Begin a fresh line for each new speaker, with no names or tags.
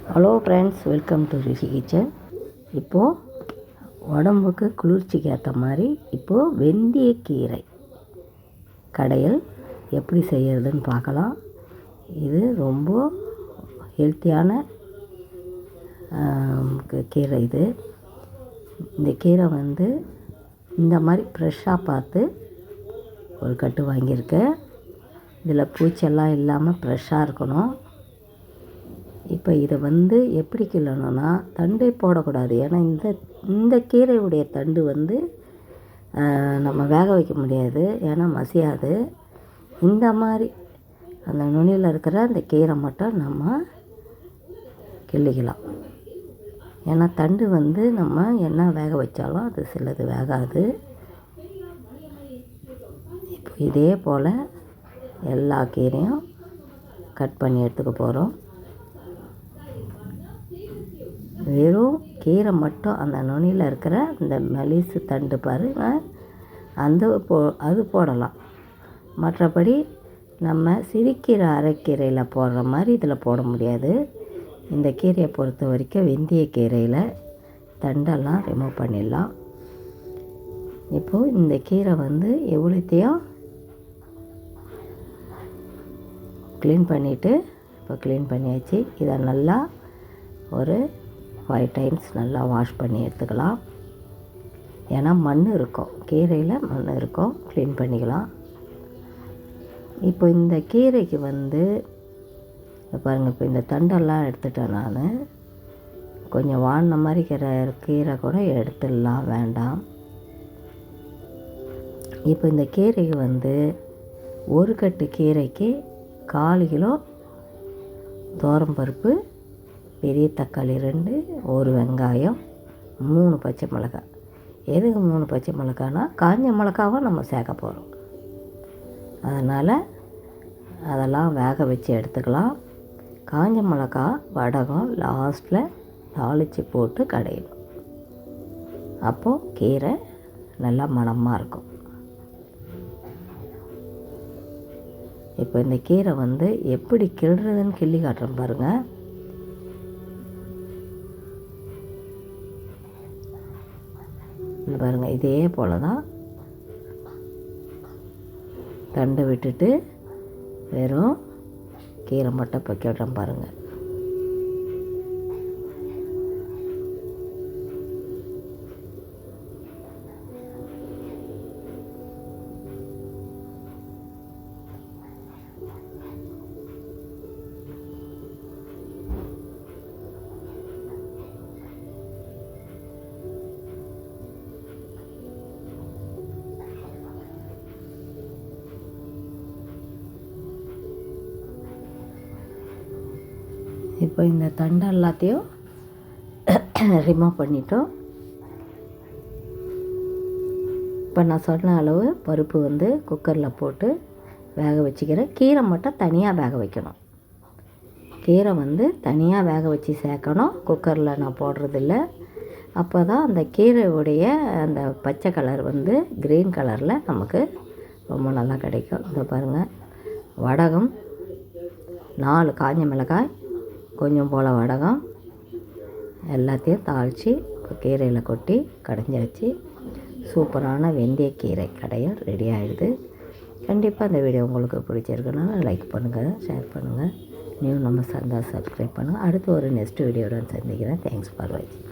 Hello friends, welcome to Rishi kitchen. இப்போது உடம்புக்கு குளிர்ச்சிக்கு ஏற்ற மாதிரி இப்போது வெந்தயக்கீரை கடையில் எப்படி செய்கிறதுன்னு பார்க்கலாம். இது ரொம்ப ஹெல்த்தியான கீரை. இந்த கீரை இந்த மாதிரி ஃப்ரெஷ்ஷாக பார்த்து ஒரு கட்டு வாங்கியிருக்கேன். இதில் பூச்செல்லாம் இல்லாமல் ஃப்ரெஷ்ஷாக இருக்கணும். இப்போ இதை எப்படி கிள்ளணும்னா, தண்டை போடக்கூடாது. ஏன்னா இந்த கீரையுடைய தண்டு நம்ம வேக வைக்க முடியாது, ஏன்னா மசியாது. இந்த மாதிரி அந்த நுனியில் இருக்கிற அந்த கீரை மட்டும் நம்ம கிள்ளிக்கலாம். ஏன்னா தண்டு நம்ம என்ன வேக வச்சாலும் அது சிலது வேகாது. இப்போ இதே போல் எல்லா கீரையும் கட் பண்ணி எடுத்துக்க போகிறோம். வெறும் கீரை மட்டும், அந்த நுனியில் இருக்கிற இந்த மெலிசு தண்டு பாருங்கள், அது போடலாம். மற்றபடி நம்ம சிறுக்கீரை அரைக்கீரையில் போடுற மாதிரி இதில் போட முடியாது. இந்த கீரையை பொறுத்த வரைக்கும் வெந்தயக்கீரையில் தண்டெல்லாம் ரிமூவ் பண்ணிடலாம். இப்போது இந்த கீரை எவ்வளோத்தையும் க்ளீன் பண்ணிவிட்டு, இப்போ க்ளீன் பண்ணியாச்சு. இதை நல்லா ஒரு 5 டைம்ஸ் நல்லா வாஷ் பண்ணி எடுத்துக்கலாம். ஏன்னா மண் இருக்கும், கீரையில் மண் இருக்கும், க்ளீன் பண்ணிக்கலாம். இப்போ இந்த கீரைக்கு பாருங்கள், இப்போ இந்த தண்டெல்லாம் எடுத்துட்டேன். நான் கொஞ்சம் வாடின மாதிரி கீரை கூட எடுத்துடலாம், வேண்டாம். இப்போ இந்த கீரைக்கு ஒரு கட்டு கீரைக்கு 1/4 கிலோ துவரம்பருப்பு, பெரிய தக்காளி 2, ஒரு வெங்காயம், 3 பச்சை மிளகாய். எதுக்கு 3 பச்சை மிளகாய்னா, காஞ்ச மிளகாவை நம்ம சேர்க்க போகிறோம். அதனால் அதெல்லாம் வேக வச்சு எடுத்துக்கலாம். காஞ்ச மிளகா வடகம் லாஸ்ட்டில் தாளித்து போட்டு கடையணும். அப்போது கீரை நல்லா மணமாக இருக்கும். இப்போ இந்த கீரை எப்படி கிள்றதுன்னு கிள்ளி காட்டுறேன் பாருங்கள். பாருங்கள், இதே போல் தான் தண்டை விட்டுட்டு வெறும் கீரை மட்டும் பக்கிடுறேன் பாருங்கள். இப்போ இந்த தண்டை எல்லாத்தையும் ரிமூவ் பண்ணிட்டோம். இப்போ நான் சொன்ன அளவு பருப்பு குக்கரில் போட்டு வேக வச்சுக்கிறேன். கீரை மட்டும் தனியாக வேக வைக்கணும். கீரை தனியாக வேக வச்சு சேர்க்கணும். குக்கரில் நான் போடுறதில்ல. அப்போ தான் அந்த கீரையுடைய அந்த பச்சை கலர் க்ரீன் கலரில் நமக்கு ரொம்ப நல்லா கிடைக்கும். இதை பாருங்கள், வடகம் 4 காஞ்ச மிளகாய், கொஞ்சம் போல் வடகம், எல்லாத்தையும் தாளித்து இப்போ கீரையில் கொட்டி கடைஞ்சாச்சு. சூப்பரான வெந்தயக்கீரை கடையில் ரெடி ஆகிடுது. கண்டிப்பாக இந்த வீடியோ உங்களுக்கு பிடிச்சிருக்குன்னா லைக் பண்ணுங்கள், ஷேர் பண்ணுங்கள். நீங்களும் நம்ம சப்ஸ்கிரைப் பண்ணுங்கள். அடுத்து ஒரு நெக்ஸ்ட் வீடியோவுடன் சந்திக்கிறேன். தேங்க்ஸ் ஃபார் வாட்சிங்.